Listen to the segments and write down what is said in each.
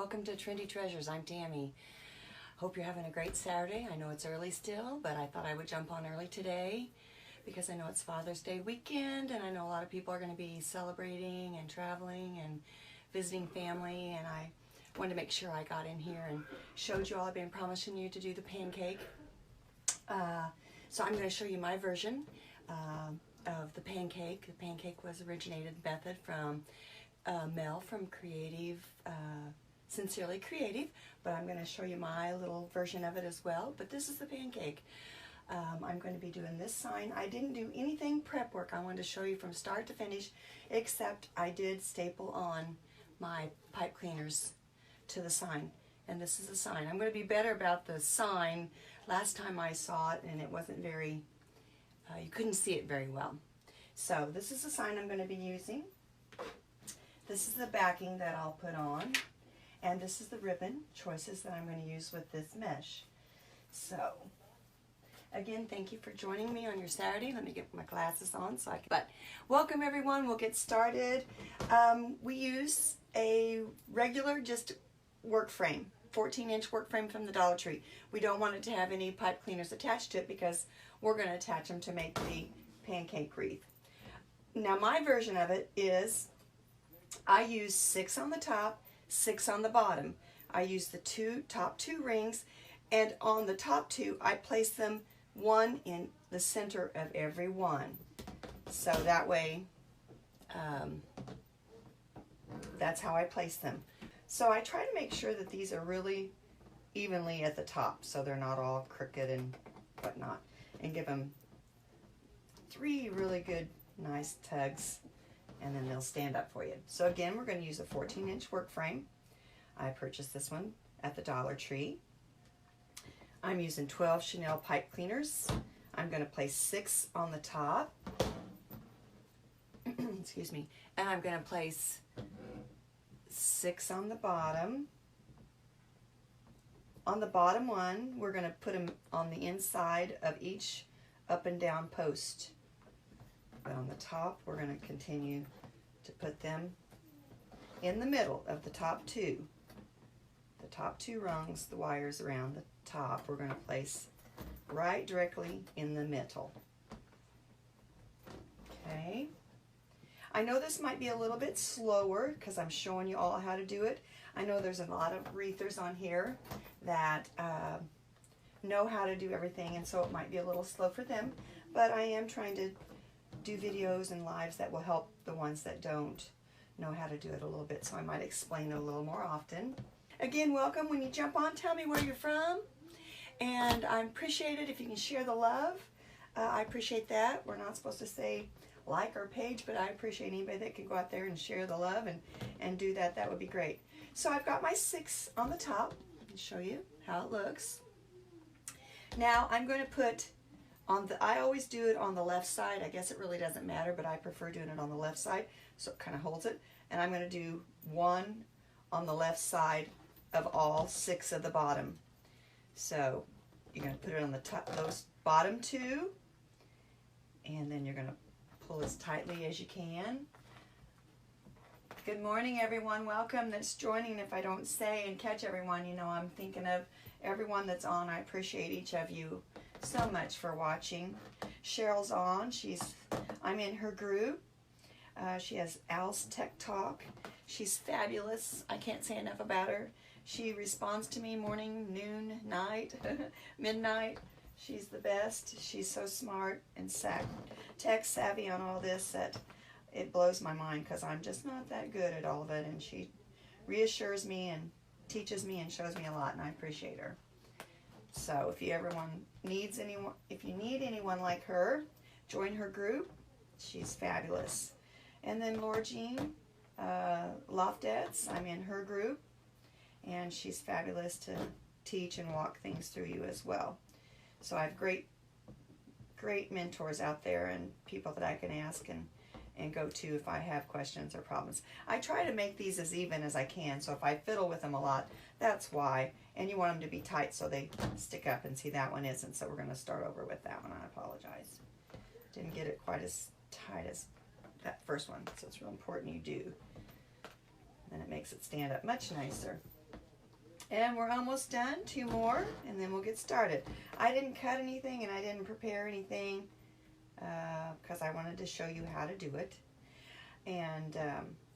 Welcome to Trendy Treasures. I'm Tammy. Hope you're having a great Saturday. I know it's early still, but I thought I would jump on early today because I know it's Father's Day weekend and I know a lot of people are going to be celebrating and traveling and visiting family, and I wanted to make sure I got in here and showed you all. I've been promising you to do the pancake. So I'm going to show you my version of the pancake. The pancake was originated method from Mel from Sincerely Creative, but I'm going to show you my little version of it as well. But this is the pancake. I'm going to be doing this sign. I didn't do anything prep work. I wanted to show you from start to finish, except I did staple on my pipe cleaners to the sign. And this is the sign. I'm going to be better about the sign. Last time I saw it and it wasn't very, you couldn't see it very well. So this is the sign I'm going to be using. This is the backing that I'll put on. And this is the ribbon choices that I'm going to use with this mesh. So, again, thank you for joining me on your Saturday. Let me get my glasses on so I can. But welcome everyone. We'll get started. We use a regular just work frame, 14-inch work frame from the Dollar Tree. We don't want it to have any pipe cleaners attached to it because we're going to attach them to make the pancake wreath. Now my version of it is I use 6 on the top, 6 on the bottom. I use the top two rings, and on the top two I place them one in the center of every one. So that way, that's how I place them. So I try to make sure that these are really evenly at the top so they're not all crooked and whatnot, and give them 3 really good nice tugs, and then they'll stand up for you. So again, we're going to use a 14-inch work frame. I purchased this one at the Dollar Tree. I'm using 12 Chanel pipe cleaners. I'm going to place 6 on the top. Excuse me. And I'm going to place 6 on the bottom. On the bottom one, we're going to put them on the inside of each up and down post. But on the top, we're going to continue to put them in the middle of the top two. The top 2 rungs, the wires around the top, we're going to place right directly in the middle. Okay. I know this might be a little bit slower because I'm showing you all how to do it. I know there's a lot of wreathers on here that know how to do everything, and so it might be a little slow for them, but I am trying to do videos and lives that will help the ones that don't know how to do it a little bit, so I might explain it a little more often. Again, welcome. When you jump on, tell me where you're from, and I appreciate it if you can share the love. I appreciate that. We're not supposed to say like our page, but I appreciate anybody that can go out there and share the love and do that. That would be great. So I've got my 6 on the top. I'll show you how it looks. Now I'm going to put I always do it on the left side. I guess it really doesn't matter, but I prefer doing it on the left side, so it kind of holds it. And I'm going to do 1 on the left side of all 6 of the bottom. So you're going to put it on the top, those bottom 2, and then you're going to pull as tightly as you can. Good morning, everyone. Welcome that's joining. If I don't say and catch everyone, you know I'm thinking of everyone that's on. I appreciate each of you so much for watching. Cheryl's on. I'm in her group. She has Al's Tech Talk. She's fabulous. I can't say enough about her. She responds to me morning, noon, night, midnight. She's the best. She's so smart and tech savvy on all this that it blows my mind because I'm just not that good at all of it, and she reassures me and teaches me and shows me a lot, and I appreciate her. So if you need anyone like her, join her group. She's fabulous. And then Laura Jean Loftetz, I'm in her group, and she's fabulous to teach and walk things through you as well. So I have great mentors out there and people that I can ask and go to if I have questions or problems. I try to make these as even as I can, so if I fiddle with them a lot, that's why. And you want them to be tight so they stick up, and see that one isn't, so we're going to start over with that one. I apologize. Didn't get it quite as tight as that first one, so it's real important you do. Then it makes it stand up much nicer. And we're almost done. 2 more, and then we'll get started. I didn't cut anything and I didn't prepare anything because I wanted to show you how to do it. And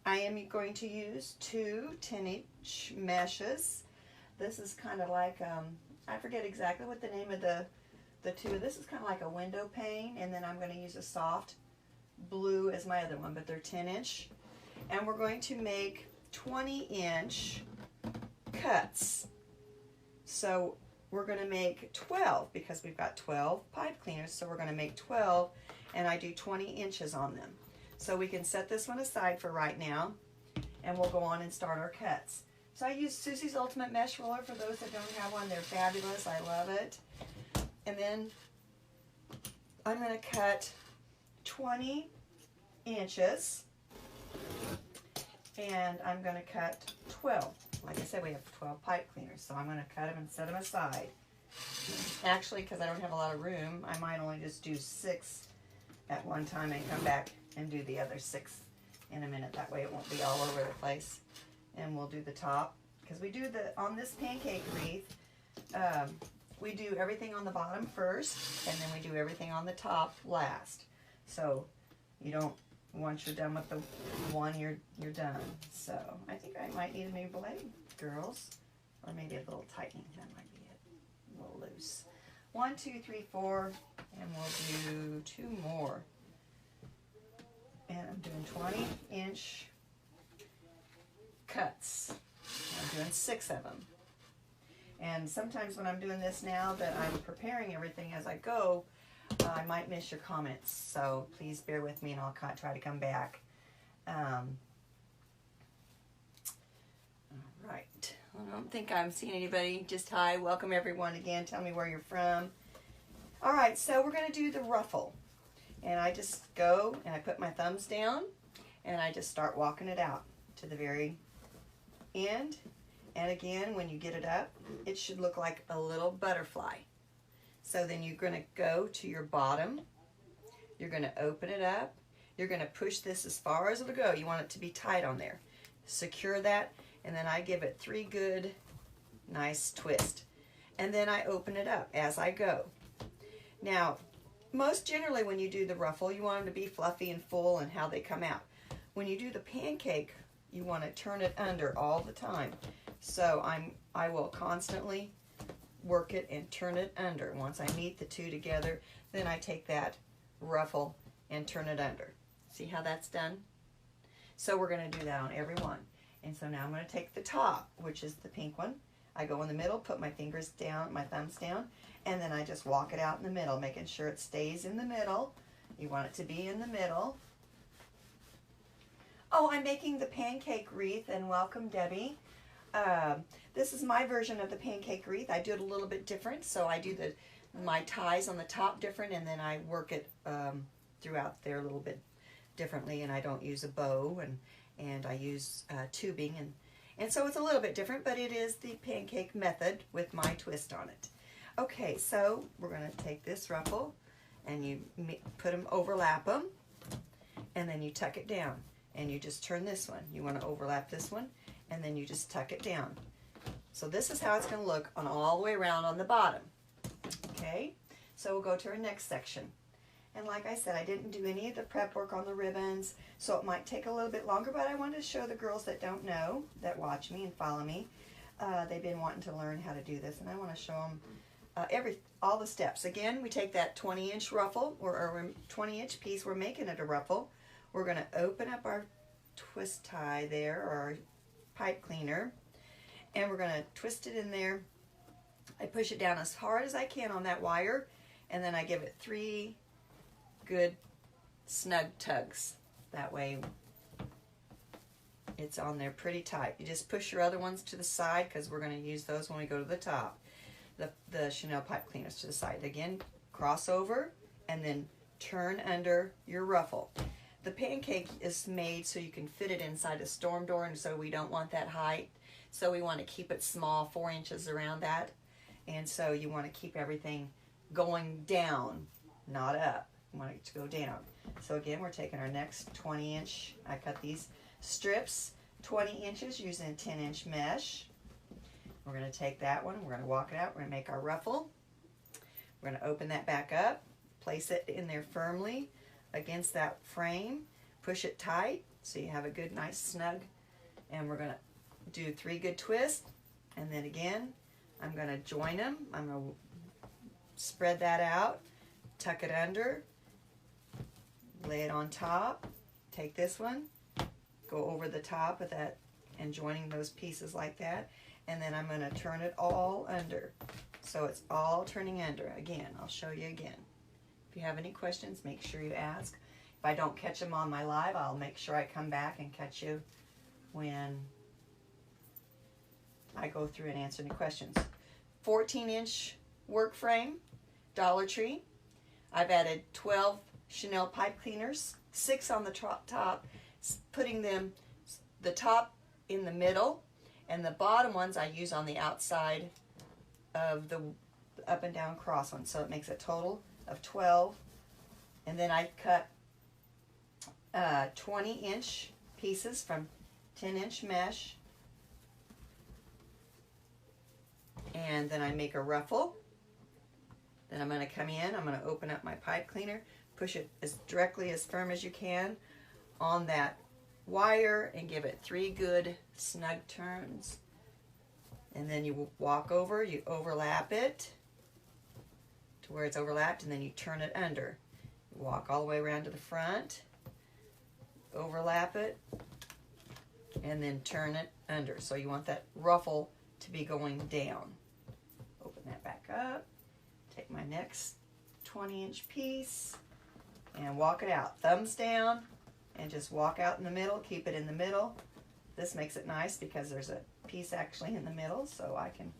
I am going to use 2 10-inch meshes. This is kind of like, I forget exactly what the name of the two. This is kind of like a window pane, and then I'm going to use a soft blue as my other one, but they're 10-inch. And we're going to make 20-inch cuts. So we're going to make 12 because we've got 12 pipe cleaners, so we're going to make 12, and I do 20 inches on them. So we can set this one aside for right now, and we'll go on and start our cuts. So I use Susie's Ultimate Mesh Roller. For those that don't have one, they're fabulous. I love it. And then I'm going to cut 20 inches, and I'm going to cut 12. Like I said, we have 12 pipe cleaners, so I'm going to cut them and set them aside. Actually, because I don't have a lot of room, I might only just do 6 at one time and come back and do the other 6 in a minute. That way it won't be all over the place. And we'll do the top, because we do on this pancake wreath, we do everything on the bottom first, and then we do everything on the top last. So you don't, once you're done with the one, you're done. So I think I might need a new blade, girls, or maybe a little tightening. That might be it. A little loose. 1, 2, 3, 4, and we'll do 2 more. And I'm doing 20-inch cuts. I'm doing 6 of them. And sometimes when I'm doing this now that I'm preparing everything as I go, I might miss your comments. So please bear with me, and I'll try to come back. All right. I don't think I'm seeing anybody. Just hi. Welcome everyone again. Tell me where you're from. All right. So we're going to do the ruffle. And I just go and I put my thumbs down and I just start walking it out to the very end. And again, when you get it up, it should look like a little butterfly. So then you're going to go to your bottom. You're going to open it up. You're going to push this as far as it'll go. You want it to be tight on there. Secure that, and then I give it 3 good, nice twists. And then I open it up as I go. Now, most generally when you do the ruffle, you want them to be fluffy and full and how they come out. When you do the pancake, you want to turn it under all the time. So I will constantly work it and turn it under. Once I meet the 2 together, then I take that ruffle and turn it under. See how that's done? So we're going to do that on every one. And so now I'm going to take the top, which is the pink one. I go in the middle, put my fingers down, my thumbs down, and then I just walk it out in the middle, making sure it stays in the middle. You want it to be in the middle. Oh, I'm making the pancake wreath, and welcome, Debbie. This is my version of the pancake wreath. I do it a little bit different, so I do my ties on the top different, and then I work it throughout there a little bit differently, and I don't use a bow, and I use tubing, and so it's a little bit different, but it is the pancake method with my twist on it. Okay, so we're going to take this ruffle, and you put them, overlap them, and then you tuck it down, and you just turn this one. You want to overlap this one, and then you just tuck it down. So this is how it's going to look on all the way around on the bottom. Okay, so we'll go to our next section. And like I said, I didn't do any of the prep work on the ribbons, so it might take a little bit longer, but I wanted to show the girls that don't know, that watch me and follow me. They've been wanting to learn how to do this, and I want to show them all the steps. Again, we take that 20-inch ruffle, or a 20-inch piece, we're making it a ruffle. We're going to open up our twist tie there, or our pipe cleaner, and we're going to twist it in there. I push it down as hard as I can on that wire, and then I give it 3 good snug tugs. That way it's on there pretty tight. You just push your other ones to the side, because we're going to use those when we go to the top. The Chanel pipe cleaners to the side. Again, cross over and then turn under your ruffle. The pancake is made so you can fit it inside a storm door, and so we don't want that height. So we want to keep it small, 4 inches around that. And so you want to keep everything going down, not up. You want it to go down. So again, we're taking our next 20-inch. I cut these strips 20 inches using 10-inch mesh. We're going to take that one, we're going to walk it out, we're going to make our ruffle. We're going to open that back up, place it in there firmly against that frame, push it tight so you have a good, nice, snug, and we're going to do 3 good twists, and then again, I'm going to join them. I'm going to spread that out, tuck it under, lay it on top, take this one, go over the top of that and joining those pieces like that, and then I'm going to turn it all under. So it's all turning under. Again, I'll show you again. If you have any questions, make sure you ask. If I don't catch them on my live, I'll make sure I come back and catch you when I go through and answer any questions. 14-inch work frame, Dollar Tree. I've added 12 Chanel pipe cleaners, 6 on the top, putting them the top in the middle, and the bottom ones I use on the outside of the up and down cross one. So it makes a total of 12. And then I cut 20-inch pieces from 10-inch mesh. And then I make a ruffle. Then I'm going to come in, I'm going to open up my pipe cleaner, push it as directly as firm as you can on that wire and give it 3 good snug turns. And then you walk over, you overlap it to where it's overlapped, and then you turn it under. You walk all the way around to the front, overlap it, and then turn it under. So you want that ruffle to be going down. Open that back up, take my next 20-inch piece and walk it out. Thumbs down and just walk out in the middle, keep it in the middle. This makes it nice because there's a piece actually in the middle, so I can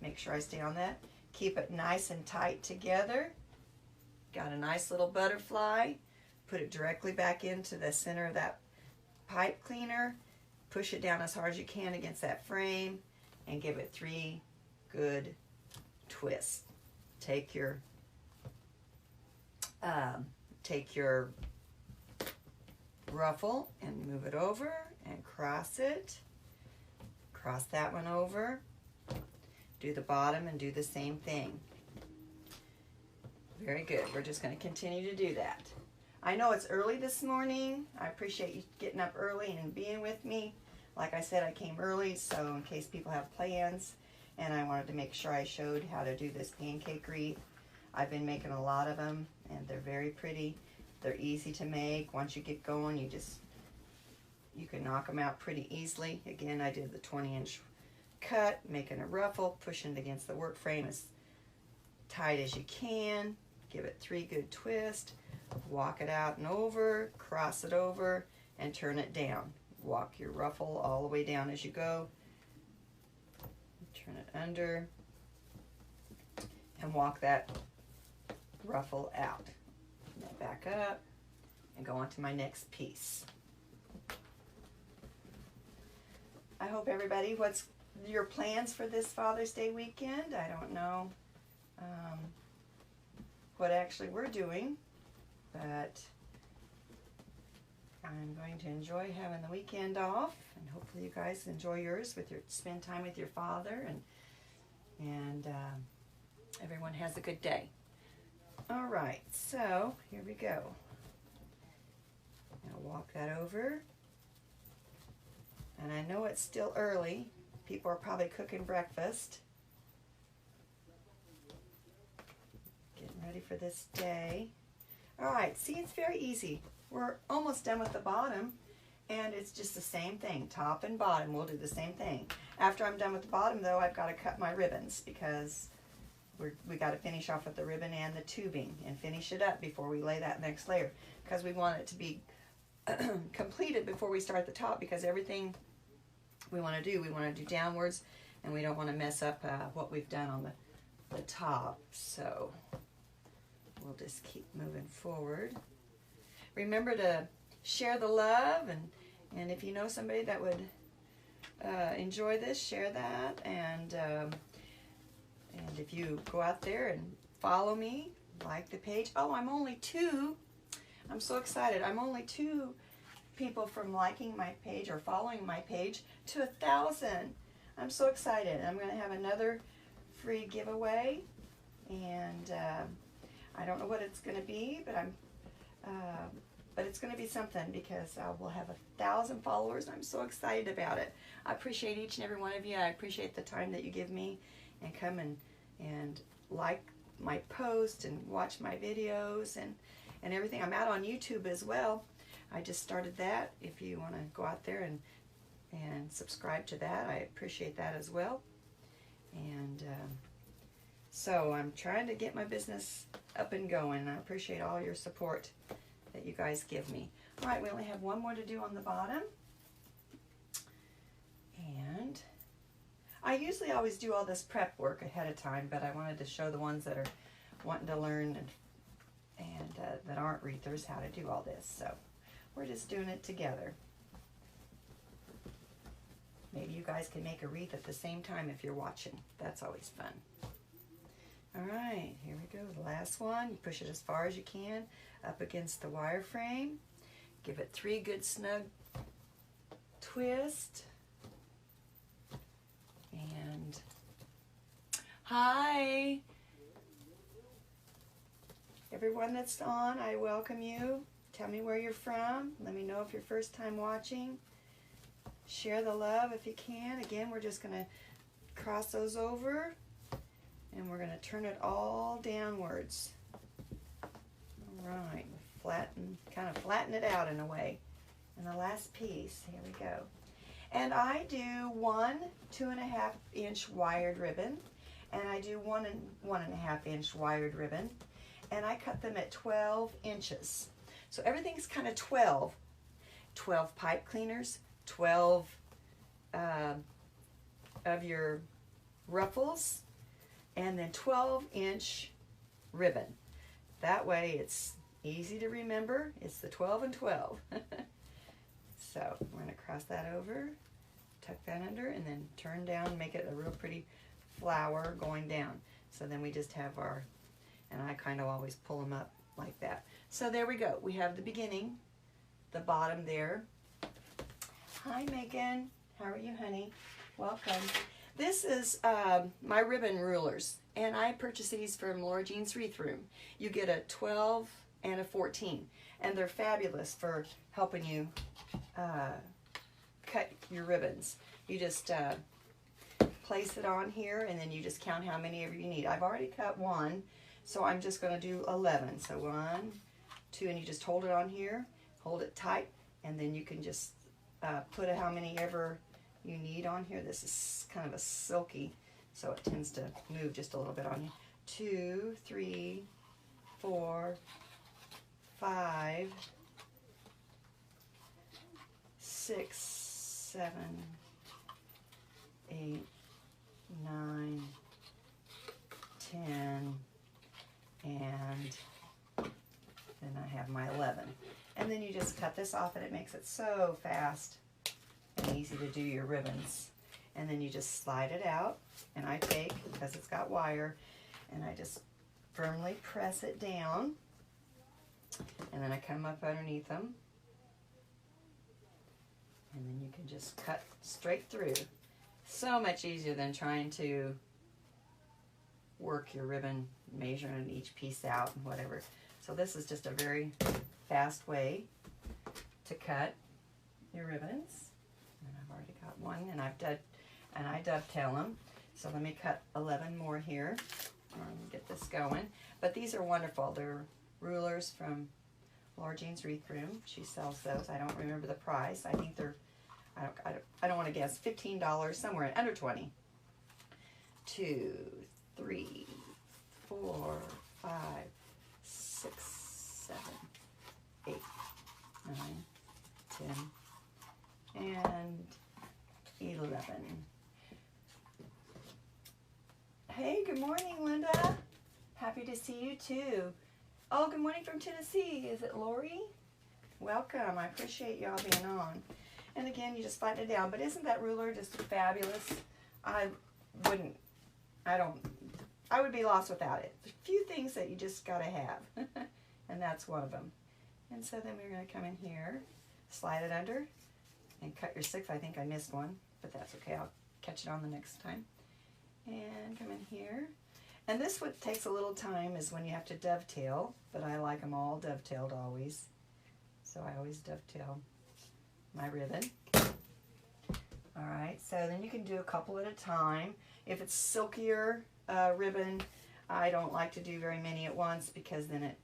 make sure I stay on that. Keep it nice and tight together. Got a nice little butterfly. Put it directly back into the center of that pipe cleaner. Push it down as hard as you can against that frame and give it 3 good twists. Take your ruffle and move it over and cross it. Cross that one over. Do the bottom and do the same thing. Very good. We're just going to continue to do that. I know it's early this morning. I appreciate you getting up early and being with me. Like I said, I came early, so in case people have plans, and I wanted to make sure I showed how to do this pancake wreath. I've been making a lot of them, and they're very pretty. They're easy to make. Once you get going, you can knock them out pretty easily. Again, I did the 20-inch cut, making a ruffle, pushing it against the work frame as tight as you can. Give it 3 good twists. Walk it out and over, cross it over, and turn it down. Walk your ruffle all the way down as you go. Turn it under and walk that ruffle out. And back up and go on to my next piece. I hope everybody, what's your plans for this Father's Day weekend? I don't know what actually we're doing, but I'm going to enjoy having the weekend off, and hopefully you guys enjoy yours with spend time with your father, and everyone has a good day. All right, so here we go. Now walk that over, and I know it's still early. People are probably cooking breakfast, getting ready for this day. All right, see, it's very easy. We're almost done with the bottom, and it's just the same thing. Top and bottom, we'll do the same thing. After I'm done with the bottom, though, I've got to cut my ribbons because we got to finish off with the ribbon and the tubing and finish it up before we lay that next layer, because we want it to be completed before we start the top, because everything we want to do downwards, and we don't want to mess up what we've done on the top. So we'll just keep moving forward. Remember to share the love, and if you know somebody that would enjoy this, share that, and if you go out there and follow me, like the page. Oh, I'm only 2. I'm so excited. I'm only 2 people from liking my page or following my page to 1,000. I'm so excited. I'm going to have another free giveaway, and I don't know what it's going to be, but it's going to be something because we'll have 1,000 followers. I'm so excited about it. I appreciate each and every one of you. I appreciate the time that you give me and come and like my posts and watch my videos and everything. I'm out on YouTube as well. I just started that. If you want to go out there and subscribe to that, I appreciate that as well. And so I'm trying to get my business up and going, and I appreciate all your support that you guys give me. All right, we only have one more to do on the bottom. And I usually always do all this prep work ahead of time, but I wanted to show the ones that are wanting to learn and that aren't wreathers how to do all this. So we're just doing it together. Maybe you guys can make a wreath at the same time if you're watching. That's always fun. All right, here we go. The last one. You push it as far as you can up against the wire frame. Give it 3 good snug twists. And hi, everyone that's on, I welcome you. Tell me where you're from. Let me know if you're first time watching. Share the love if you can. Again, we're just going to cross those over and we're going to turn it all downwards. All right, kind of flatten it out in a way. And the last piece, here we go. And I do 1 2.5 inch wired ribbon, and I do 1 1.5 inch wired ribbon, and I cut them at 12 inches. So everything's kind of 12 pipe cleaners, 12 of your ruffles, and then 12-inch ribbon. That way it's easy to remember. It's the 12 and 12. So we're going to cross that over, tuck that under, and then turn down, make it a real pretty flower going down. So then we just have our, and I kind of always pull them up like that. So there we go. We have the beginning, the bottom there. Hi Megan, how are you, honey? Welcome. This is my ribbon rulers, and I purchased these from Laura Jean's Wreath Room. You get a 12 and a 14, and they're fabulous for helping you cut your ribbons. You just place it on here, and then you just count how many ever you need. I've already cut 1, so I'm just going to do 11. So 1, 2, and you just hold it on here, hold it tight, and then you can just put how many ever you need on here. This is kind of a silky, so it tends to move just a little bit on you. 2, 3, 4, 5, 6, 7, 8, 9, 10, and then I have my 11. And then you just cut this off, and it makes it so fast and easy to do your ribbons. And then you just slide it out, and I take, because it's got wire, and I just firmly press it down, and then I come up underneath them, and then you can just cut straight through. So much easier than trying to work your ribbon, measuring each piece out and whatever. So this is just a very fast way to cut your ribbons. And I've already got 1, and I dovetail them. So let me cut 11 more here. Get this going. But these are wonderful. They're rulers from Laura Jean's Wreath Room. She sells those. I don't remember the price. I think they're, I don't want to guess, $15, somewhere under 20. 2, 3, 4, 5, 6, 7, 8, 9, 10, and 11. Hey, good morning, Linda. Happy to see you too. Oh, good morning from Tennessee. Is it Lori? Welcome. I appreciate y'all being on. And again, you just flatten it down. But isn't that ruler just fabulous? I would be lost without it. There's a few things that you just gotta have. And that's one of them. And so then we're gonna come in here, slide it under, and cut your 6. I think I missed one, but that's okay. I'll catch it on the next time. And come in here. And this what takes a little time is when you have to dovetail, but I like them all dovetailed always. So I always dovetail my ribbon. All right, so then you can do a couple at a time. If it's silkier ribbon, I don't like to do very many at once because then it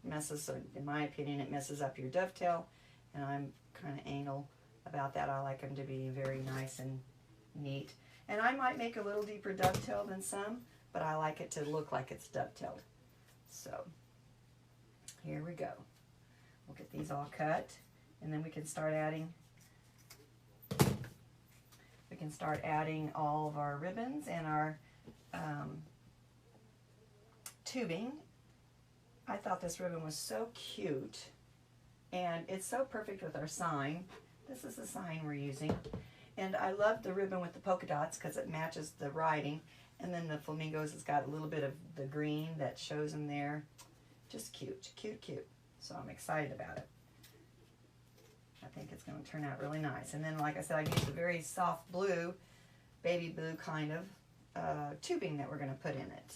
messes, in my opinion, it messes up your dovetail, and I'm kind of anal about that. I like them to be very nice and neat. And I might make a little deeper dovetail than some, but I like it to look like it's dovetailed. So here we go. We'll get these all cut, and then we can start adding all of our ribbons and our tubing. I thought this ribbon was so cute, and it's so perfect with our sign. This is the sign we're using, and I love the ribbon with the polka dots because it matches the writing, and then the flamingos has got a little bit of the green that shows them there. Just cute, cute, cute. So I'm excited about it. I think it's going to turn out really nice. And then, like I said, I used a very soft blue, baby blue kind of tubing that we're going to put in it.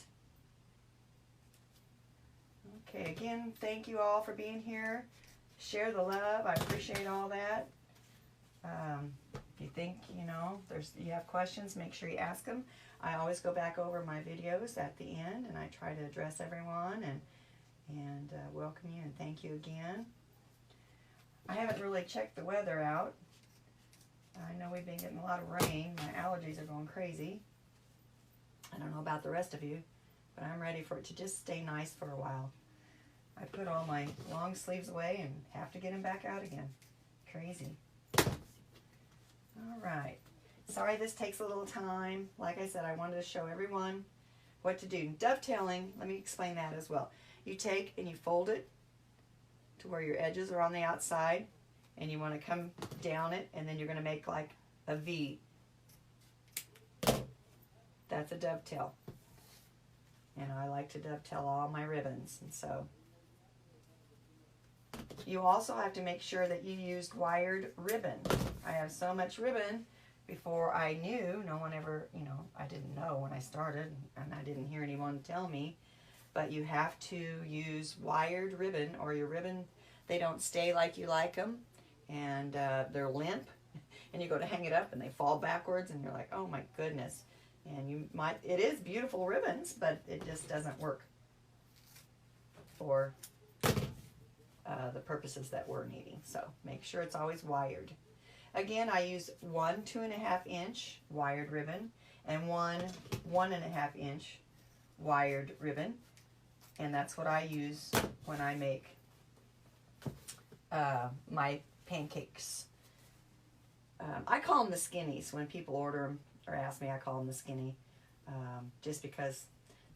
Okay, again, thank you all for being here. Share the love. I appreciate all that. If you think, you have questions, make sure you ask them. I always go back over my videos at the end, and I try to address everyone and welcome you and thank you again. I haven't really checked the weather out. I know we've been getting a lot of rain. My allergies are going crazy. I don't know about the rest of you, but I'm ready for it to just stay nice for a while. I put all my long sleeves away and have to get them back out again. Crazy. All right. Sorry this takes a little time. Like I said, I wanted to show everyone what to do. Dovetailing, let me explain that as well. You take and you fold it to where your edges are on the outside, and you want to come down it, and then you're going to make like a V. That's a dovetail. And I like to dovetail all my ribbons, and so you also have to make sure that you used wired ribbon. I have so much ribbon. Before I knew, no one ever, I didn't know when I started, and I didn't hear anyone tell me, but you have to use wired ribbon, or your ribbon, they don't stay like you like them, and they're limp, and you go to hang it up and they fall backwards, and you're like, oh my goodness. And it is beautiful ribbons, but it just doesn't work for the purposes that we're needing. So make sure it's always wired. Again, I use one 2.5 inch wired ribbon and one 1.5 inch wired ribbon, and that's what I use when I make my pancakes. I call them the skinnies. When people order them or ask me, I call them the skinny, just because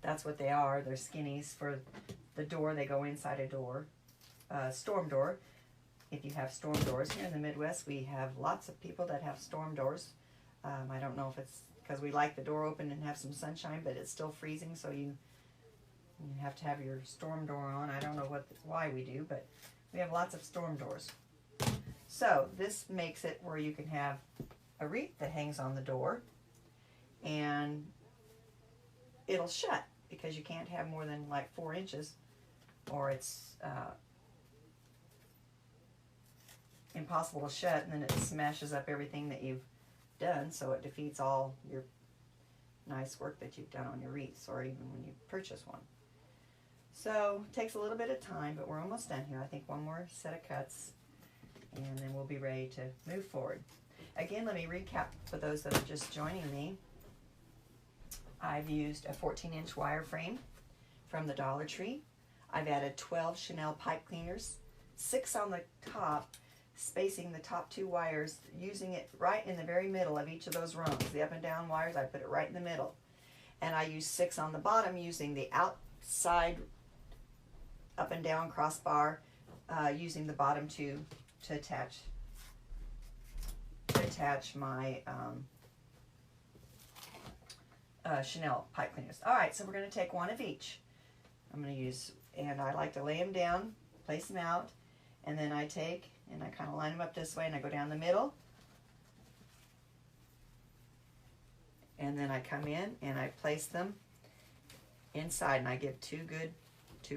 that's what they are. They're skinnies for the door. They go inside a door, storm door. If you have storm doors here in the Midwest, we have lots of people that have storm doors. I don't know if it's because we like the door open and have some sunshine, but it's still freezing, so you have to have your storm door on. I don't know why we do, but we have lots of storm doors. So this makes it where you can have a wreath that hangs on the door, and it'll shut because you can't have more than like 4 inches, or it's impossible to shut, and then it smashes up everything that you've done, so it defeats all your nice work that you've done on your wreaths, or even when you purchase one. So it takes a little bit of time, but we're almost done here. I think one more set of cuts, and then we'll be ready to move forward. Again, let me recap for those that are just joining me. I've used a 14-inch wire frame from the Dollar Tree. I've added 12 Chanel pipe cleaners, 6 on the top, spacing the top 2 wires, using it right in the very middle of each of those rungs. The up and down wires, I put it right in the middle. And I use 6 on the bottom, using the outside up and down crossbar, using the bottom 2 to attach my Chanel pipe cleaners. All right, so we're going to take one of each. I'm going to use, and I like to lay them down, place them out, and then I take and I kind of line them up this way, and I go down the middle, And then I come in and I place them inside, and I give two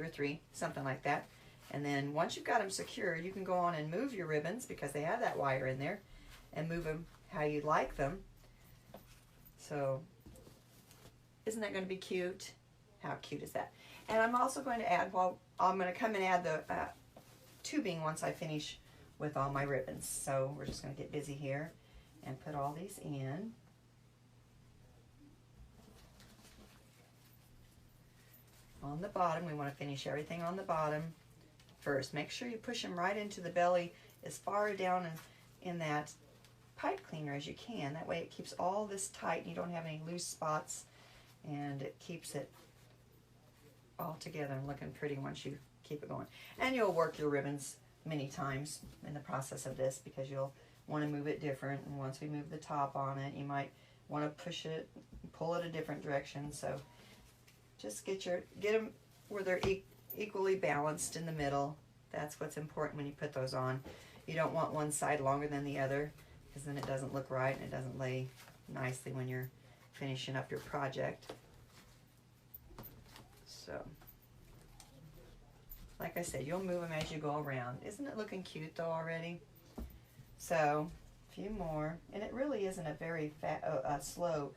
or three, something like that. And then once you've got them secure, you can go on and move your ribbons, because they have that wire in there, and move them how you like them. So isn't that going to be cute? How cute is that? And I'm also going to add, well, I'm going to come and add the tubing once I finish with all my ribbons. So we're just going to get busy here and put all these in. On the bottom, we want to finish everything on the bottom first. Make sure you push them right into the belly as far down in that pipe cleaner as you can. That way it keeps all this tight and you don't have any loose spots, and it keeps it all together and looking pretty once you keep it going. And you'll work your ribbons many times in the process of this, because you'll want to move it different. And once we move the top on it, you might want to push it, pull it a different direction. So just get them where they're equally balanced in the middle. That's what's important when you put those on. You don't want one side longer than the other, because then it doesn't look right and it doesn't lay nicely when you're finishing up your project. So, like I said, you'll move them as you go around. Isn't it looking cute though already? So, a few more. And it really isn't a very slow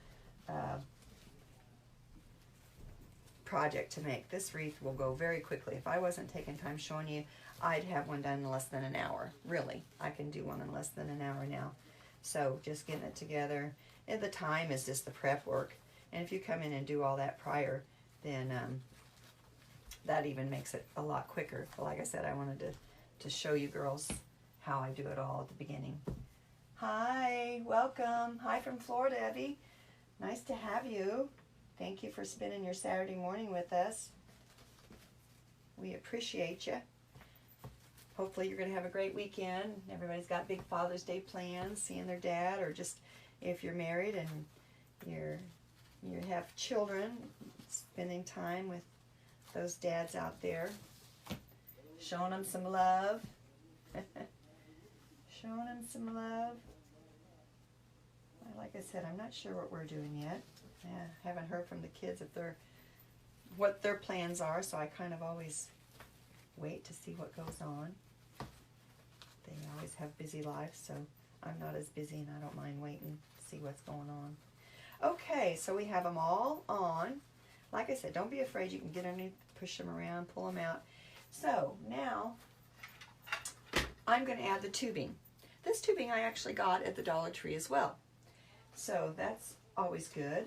project to make. This wreath will go very quickly. If I wasn't taking time showing you, I'd have one done in less than an hour. Really, I can do one in less than an hour now. So just getting it together, and the time is just the prep work. And if you come in and do all that prior, then that even makes it a lot quicker. But like I said, I wanted to show you girls how I do it all at the beginning. Hi, welcome. Hi from Florida, Evie. Nice to have you. Thank you for spending your Saturday morning with us. We appreciate you. Hopefully you're going to have a great weekend. Everybody's got big Father's Day plans, seeing their dad, or just if you're married and you have children, spending time with those dads out there, showing them some love. Showing them some love. Like I said, I'm not sure what we're doing yet. I haven't heard from the kids if what their plans are, so I kind of always wait to see what goes on. They always have busy lives, so I'm not as busy, and I don't mind waiting to see what's going on. Okay, so we have them all on. Like I said, don't be afraid. You can get underneath, push them around, pull them out. So now I'm going to add the tubing. This tubing I actually got at the Dollar Tree as well. So that's always good.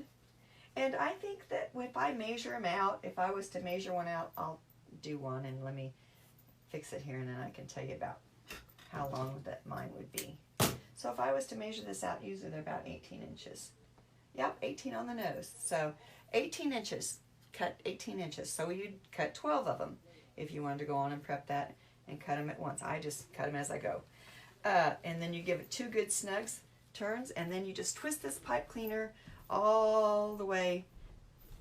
And I think that if I measure them out, if I was to measure one out, I'll do one, and let me fix it here, and then I can tell you about how long that mine would be. So if I was to measure this out, usually they're about 18 inches. Yep, 18 on the nose. So 18 inches, cut 18 inches. So you'd cut 12 of them if you wanted to go on and prep that and cut them at once. I just cut them as I go. And then you give it 2 good snugs turns, and then you just twist this pipe cleaner all the way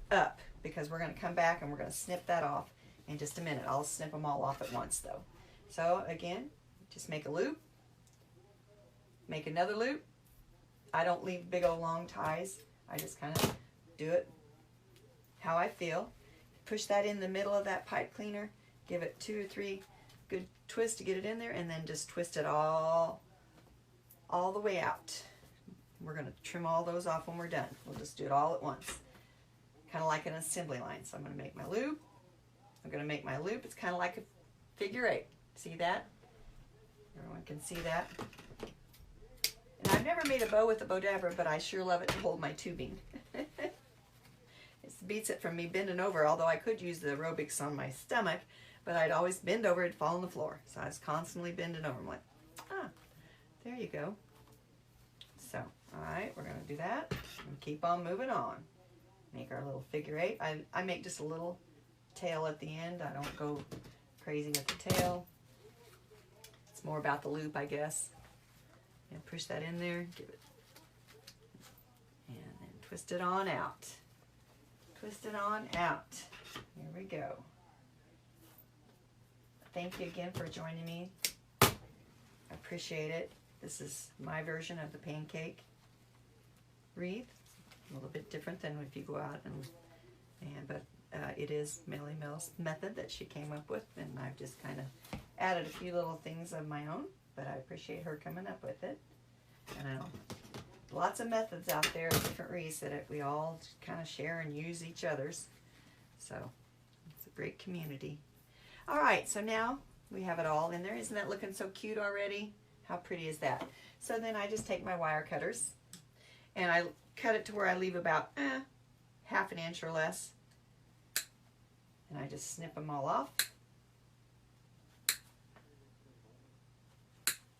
up, because we're going to come back and we're going to snip that off in just a minute. I'll snip them all off at once though. So again, just make a loop, make another loop. I don't leave big old long ties. I just kind of do it how I feel. Push that in the middle of that pipe cleaner, give it 2 or 3 good twists to get it in there, and then just twist it all the way out. We're going to trim all those off when we're done. We'll just do it all at once, kind of like an assembly line. So I'm going to make my loop. I'm going to make my loop. It's kind of like a figure 8. See that? Everyone can see that. And I've never made a bow with a bow dabber, but I sure love it to hold my tubing. It beats it from me bending over, although I could use the aerobics on my stomach, but I'd always bend over, it'd fall on the floor. So I was constantly bending over. I'm like, there you go. So, all right, we're going to do that and keep on moving on. Make our little figure 8. I make just a little tail at the end. I don't go crazy with the tail. It's more about the loop, I guess. And push that in there, give it, and then twist it on out. Twist it on out. Here we go. Thank you again for joining me. I appreciate it. This is my version of the pancake wreath. a little bit different than if you go out but it is Millie Mills' method that she came up with, and I've just kind of added a few little things of my own, but I appreciate her coming up with it. And I know lots of methods out there, different wreaths that we all kind of share and use each other's. So it's a great community. All right, so now we have it all in there. Isn't that looking so cute already? How pretty is that? So then I just take my wire cutters and I cut it to where I leave about half an inch or less. And I just snip them all off.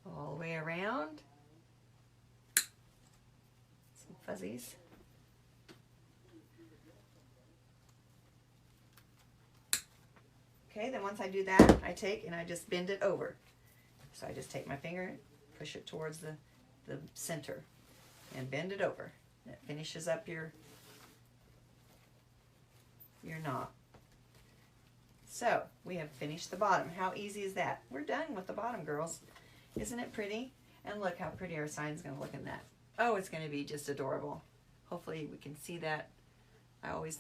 All the way around. Some fuzzies. Okay, then once I do that, I take and I just bend it over. So I just take my finger, push it towards the center, and bend it over. That finishes up your knot. So we have finished the bottom. How easy is that? We're done with the bottom, girls. Isn't it pretty? And look how pretty our sign's going to look in that. Oh, it's going to be just adorable. Hopefully we can see that. I always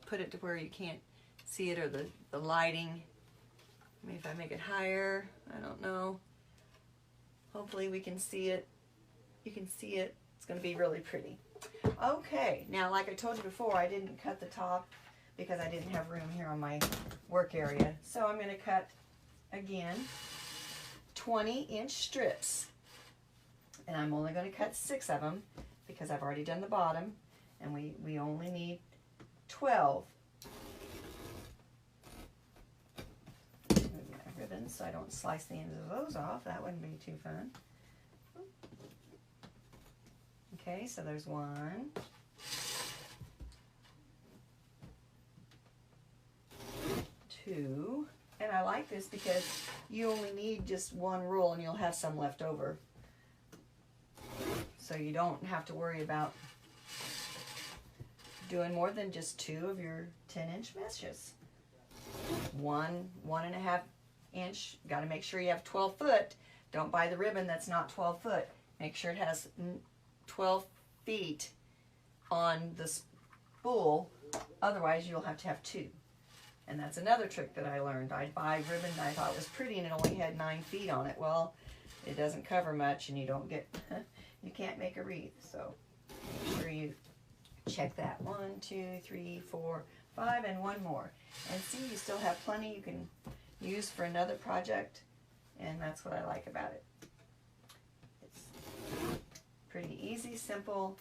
put it to where you can't see it, or the lighting. Maybe if I make it higher, I don't know. Hopefully we can see it. You can see it. It's going to be really pretty. Okay, now like I told you before, I didn't cut the top because I didn't have room here on my work area. So I'm going to cut, again, 20-inch strips. And I'm only going to cut 6 of them because I've already done the bottom, and we only need 12. Move my ribbons so I don't slice the ends of those off. That wouldn't be too fun. Okay, so there's 1. 2, and I like this because you only need just 1 roll and you'll have some left over. So you don't have to worry about doing more than just 2 of your 10-inch meshes. 1.5 inch, got to make sure you have 12 foot. Don't buy the ribbon that's not 12 foot. Make sure it has 12 feet on the spool, otherwise you'll have to have 2. And that's another trick that I learned. I'd buy ribbon that I thought was pretty and it only had 9 feet on it. Well, it doesn't cover much and you don't get, you can't make a wreath. So make sure you check that. 1, 2, 3, 4, 5, and 1 more. And see, you still have plenty you can use for another project, and that's what I like about it. It's pretty easy, simple,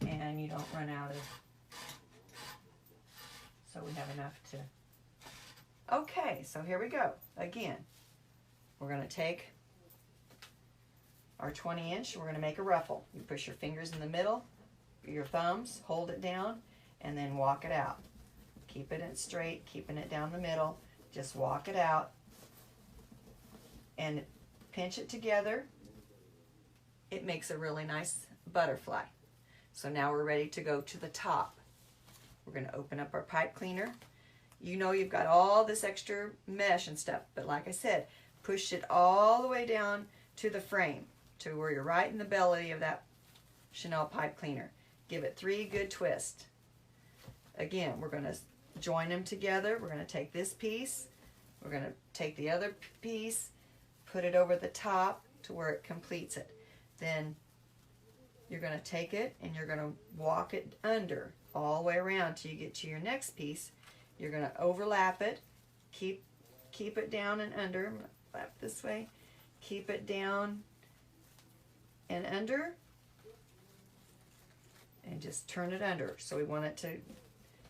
and you don't run out of, so we have enough to. Okay, so here we go. Again, we're going to take our 20-inch, we're going to make a ruffle. You push your fingers in the middle, your thumbs, hold it down, and then walk it out. Keep it in straight, keeping it down the middle. Just walk it out and pinch it together. It makes a really nice butterfly. So now we're ready to go to the top. We're going to open up our pipe cleaner. You know you've got all this extra mesh and stuff, but like I said, push it all the way down to the frame, to where you're right in the belly of that Chanel pipe cleaner. Give it 3 good twists. Again, we're going to join them together. We're going to take this piece, we're going to take the other piece, put it over the top to where it completes it. Then you're going to take it and you're going to walk it under all the way around till you get to your next piece. You're going to overlap it, keep it down and under, I'm going to flap this way, keep it down and under, and just turn it under. So we want it to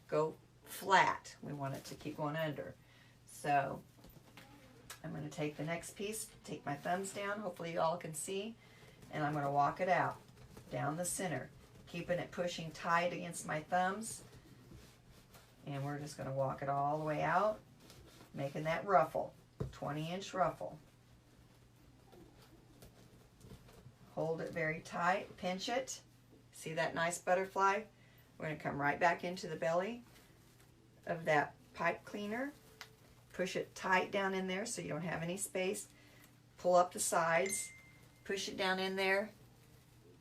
go flat. We want it to keep going under. So I'm going to take the next piece, take my thumbs down, hopefully you all can see, and I'm going to walk it out down the center, keeping it pushing tight against my thumbs. And we're just going to walk it all the way out, making that ruffle, 20-inch ruffle. Hold it very tight, pinch it. See that nice butterfly? We're going to come right back into the belly of that pipe cleaner. Push it tight down in there so you don't have any space. Pull up the sides, push it down in there,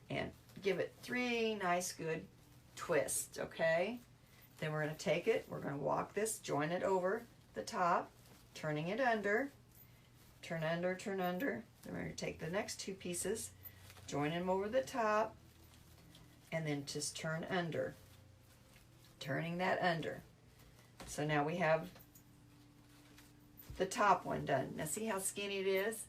and give it 3 nice good twist, okay? Then we're going to take it, we're going to walk this, join it over the top, turning it under, turn under, turn under. Then we're going to take the next two pieces, join them over the top, and then just turn under, turning that under. So now we have the top one done. Now see how skinny it is?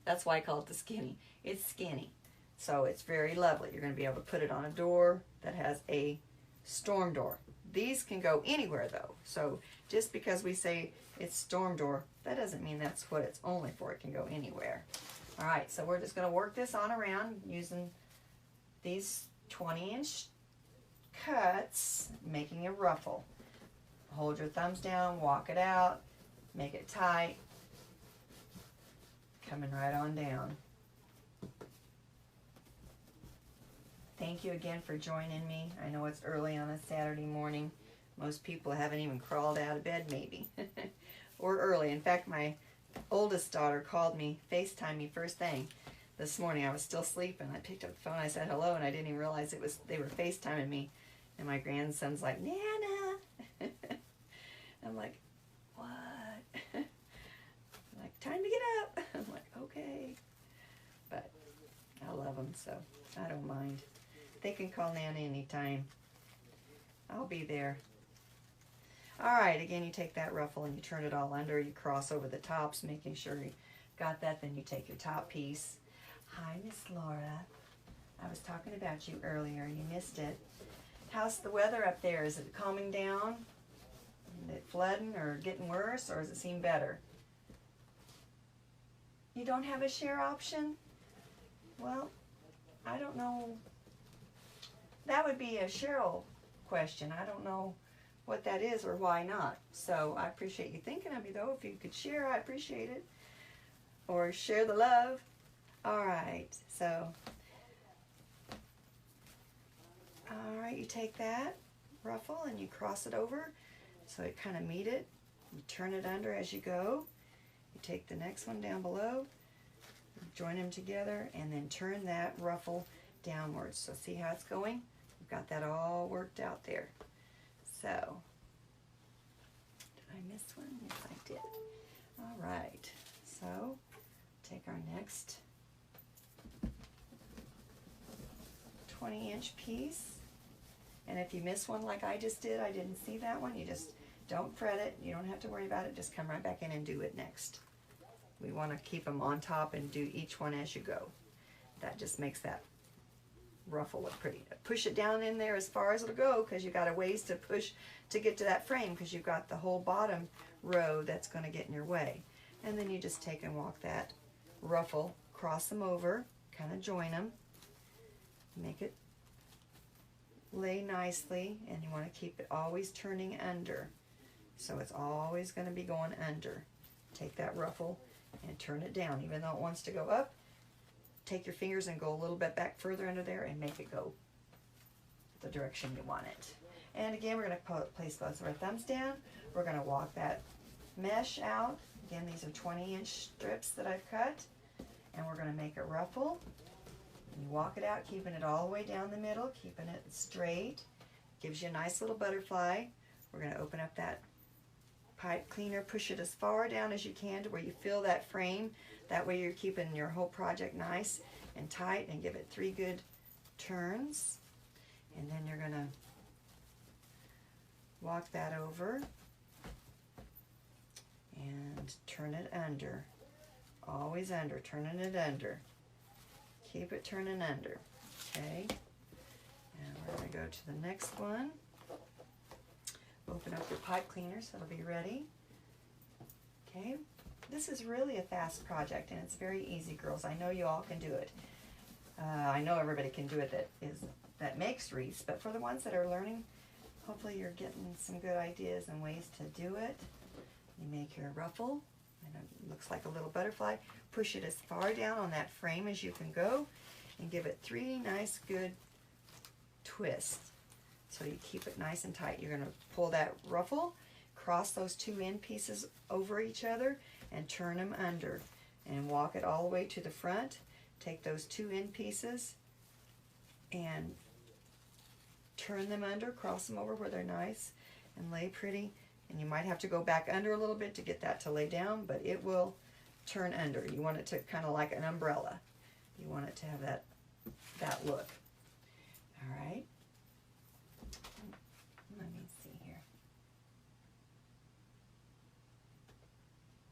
That's why I call it the skinny. It's skinny. So it's very lovely. You're going to be able to put it on a door that has a storm door. These can go anywhere though. So just because we say it's storm door, that doesn't mean that's what it's only for. It can go anywhere. All right, so we're just going to work this on around using these 20-inch cuts, making a ruffle. Hold your thumbs down, walk it out, make it tight, coming right on down. Thank you again for joining me. I know it's early on a Saturday morning. Most people haven't even crawled out of bed maybe, or early. In fact, my oldest daughter called me, FaceTimed me first thing this morning. I was still sleeping. I picked up the phone, I said hello, and I didn't even realize they were FaceTiming me. And my grandson's like, Nana. I'm like, what? I'm like, time to get up. I'm like, okay. But I love them, so I don't mind. They can call Nana anytime. I'll be there. All right, again, you take that ruffle and you turn it all under. You cross over the tops, making sure you got that. Then you take your top piece. Hi, Miss Laura. I was talking about you earlier. You missed it. How's the weather up there? Is it calming down? Is it flooding or getting worse, or does it seem better? You don't have a share option? Well, I don't know. That would be a Cheryl question. I don't know what that is or why not. So I appreciate you thinking of me, though. If you could share, I appreciate it. Or share the love. All right, so all right, you take that ruffle and you cross it over so it kind of meet it. You turn it under as you go. You take the next one down below, join them together, and then turn that ruffle downwards. So see how it's going? We've got that all worked out there. So, did I miss one? Yes, I did. All right, so take our next 20-inch piece. And if you miss one like I just did, I didn't see that one, you just don't fret it. You don't have to worry about it. Just come right back in and do it next. We want to keep them on top and do each one as you go. That just makes that ruffle look pretty. Push it down in there as far as it'll go, because you got a ways to push to get to that frame, because you've got the whole bottom row that's going to get in your way. And then you just take and walk that ruffle, cross them over, kind of join them, make it lay nicely, and you want to keep it always turning under. So it's always going to be going under. Take that ruffle and turn it down. Even though it wants to go up, take your fingers and go a little bit back further under there and make it go the direction you want it. And again, we're going to place both of our thumbs down. We're going to walk that mesh out. Again, these are 20-inch strips that I've cut. And we're going to make a ruffle. And you walk it out, keeping it all the way down the middle, keeping it straight. Gives you a nice little butterfly. We're going to open up that pipe cleaner, push it as far down as you can to where you feel that frame. That way you're keeping your whole project nice and tight, and give it 3 good turns. And then you're going to walk that over and turn it under. Always under, turning it under. Keep it turning under. Okay? And we're going to go to the next one. Open up your pipe cleaner so it'll be ready. Okay? This is really a fast project, and it's very easy, girls. I know you all can do it. I know everybody can do it that makes wreaths, but for the ones that are learning, hopefully you're getting some good ideas and ways to do it. You make your ruffle, and it looks like a little butterfly. Push it as far down on that frame as you can go, and give it 3 nice, good twists. So you keep it nice and tight. You're going to pull that ruffle, cross those 2 end pieces over each other, and turn them under. And walk it all the way to the front. Take those 2 end pieces and turn them under, cross them over where they're nice and lay pretty. And you might have to go back under a little bit to get that to lay down, but it will turn under. You want it to kind of like an umbrella. You want it to have that look. All right. Let me see here.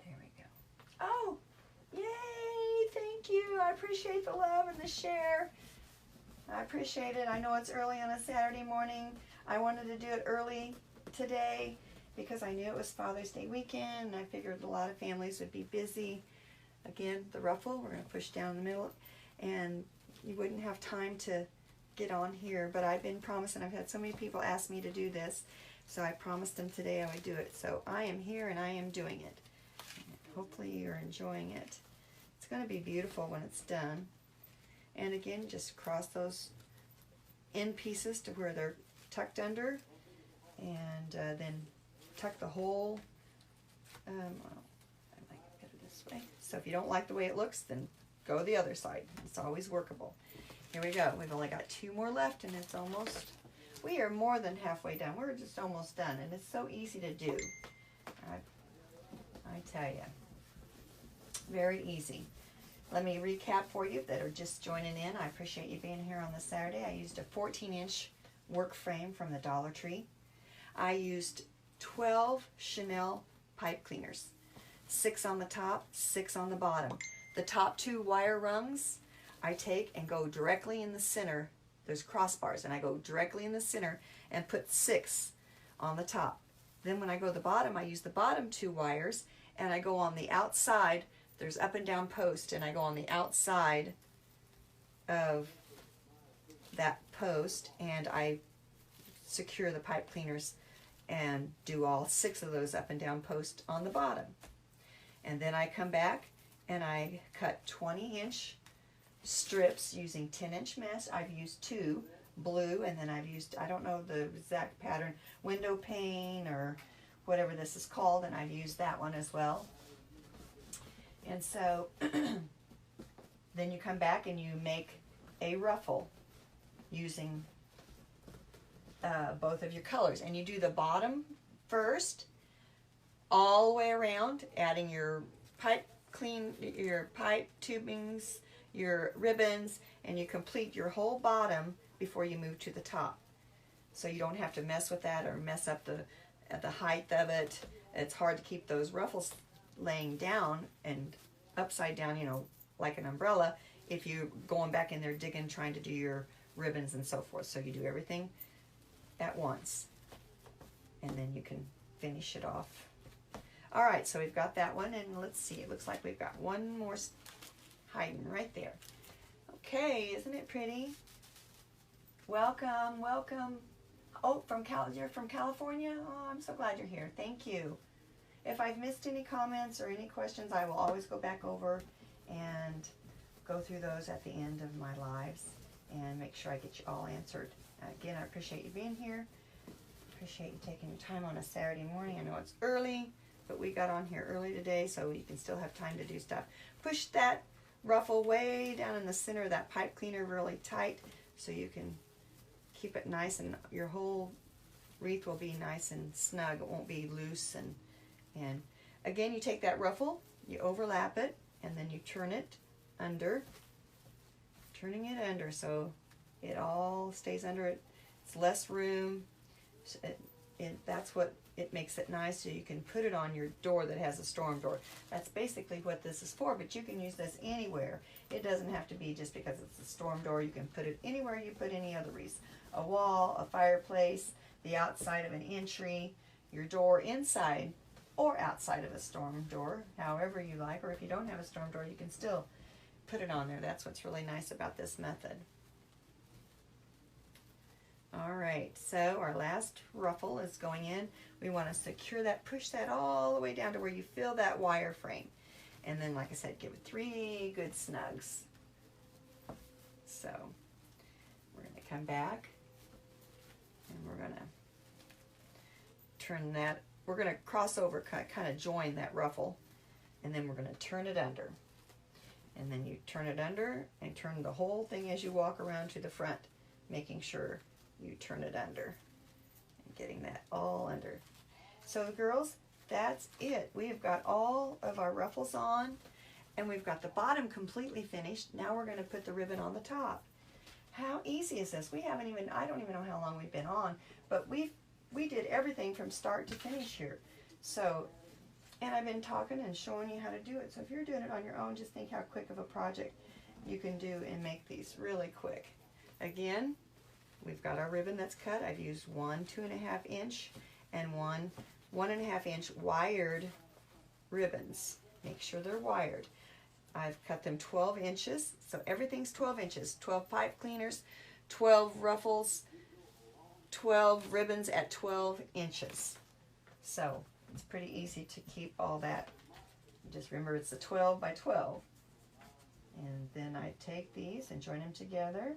There we go. Oh, yay! Thank you. I appreciate the love and the share. I appreciate it. I know it's early on a Saturday morning. I wanted to do it early today because I knew it was Father's Day weekend, and I figured a lot of families would be busy. Again, the ruffle, we're going to push down the middle, and you wouldn't have time to get on here, but I've been promising. I've had so many people ask me to do this, so I promised them today I would do it. So I am here and I am doing it. Hopefully you're enjoying it. It's going to be beautiful when it's done. And again, just cross those end pieces to where they're tucked under, and then tuck the whole, well, I might get it this way. So if you don't like the way it looks, then go the other side. It's always workable. Here we go. We've only got 2 more left, and it's almost, we are more than halfway done. We're just almost done, and it's so easy to do. I tell you, very easy. Let me recap for you that are just joining in. I appreciate you being here on this Saturday. I used a 14-inch work frame from the Dollar Tree. I used 12 Chanel pipe cleaners, 6 on the top, 6 on the bottom. The top 2 wire rungs I take and go directly in the center. There's crossbars, and I go directly in the center and put 6 on the top. Then when I go to the bottom, I use the bottom 2 wires, and I go on the outside. There's up and down post, and I go on the outside of that post, and I secure the pipe cleaners and do all 6 of those up and down posts on the bottom. And then I come back and I cut 20-inch strips using 10-inch mesh. I've used 2 blue, and then I've used, I don't know the exact pattern, window pane or whatever this is called, and I've used that one as well. And so then you come back and you make a ruffle using both of your colors. And you do the bottom first, all the way around, adding your pipe tubings, your ribbons, and you complete your whole bottom before you move to the top. So you don't have to mess with that or mess up the height of it. It's hard to keep those ruffles laying down and upside down, you know, like an umbrella, if you're going back in there digging, trying to do your ribbons and so forth. So you do everything at once, and then you can finish it off. All right, so we've got that one, and let's see, it looks like we've got one more hiding right there. Okay, isn't it pretty? Welcome, welcome. Oh, you're from California? Oh, I'm so glad you're here. Thank you. If I've missed any comments or any questions, I will always go back over and go through those at the end of my lives and make sure I get you all answered. Again, I appreciate you being here. Appreciate you taking your time on a Saturday morning. I know it's early, but we got on here early today, so you can still have time to do stuff. Push that ruffle way down in the center of that pipe cleaner really tight so you can keep it nice, and your whole wreath will be nice and snug. It won't be loose. And again, you take that ruffle, you overlap it, and then you turn it under, turning it under so it all stays under it. It's less room. That's what it makes it nice, so you can put it on your door that has a storm door. That's basically what this is for, but you can use this anywhere. It doesn't have to be just because it's a storm door. You can put it anywhere you put any other wreaths. A wall, a fireplace, the outside of an entry, your door inside or outside of a storm door, however you like. Or if you don't have a storm door, you can still put it on there. That's what's really nice about this method. All right, so our last ruffle is going in. We want to secure that, push that all the way down to where you feel that wire frame. And then, like I said, give it 3 good snugs. So we're going to come back and we're going to turn that, we're going to cross over, kind of join that ruffle, and then we're going to turn it under. And then you turn it under and turn the whole thing as you walk around to the front, making sure you turn it under. And getting that all under. So girls, that's it. We have got all of our ruffles on, and we've got the bottom completely finished. Now we're going to put the ribbon on the top. How easy is this? We haven't even, I don't even know how long we've been on, but we did everything from start to finish here. So, and I've been talking and showing you how to do it. So if you're doing it on your own, just think how quick of a project you can do and make these really quick. Again, we've got our ribbon that's cut. I've used 1 2.5 inch and 1 1.5 inch wired ribbons. Make sure they're wired. I've cut them 12 inches, so everything's 12 inches. 12 pipe cleaners, 12 ruffles, 12 ribbons at 12 inches. So it's pretty easy to keep all that. Just remember it's a 12 by 12. And then I take these and join them together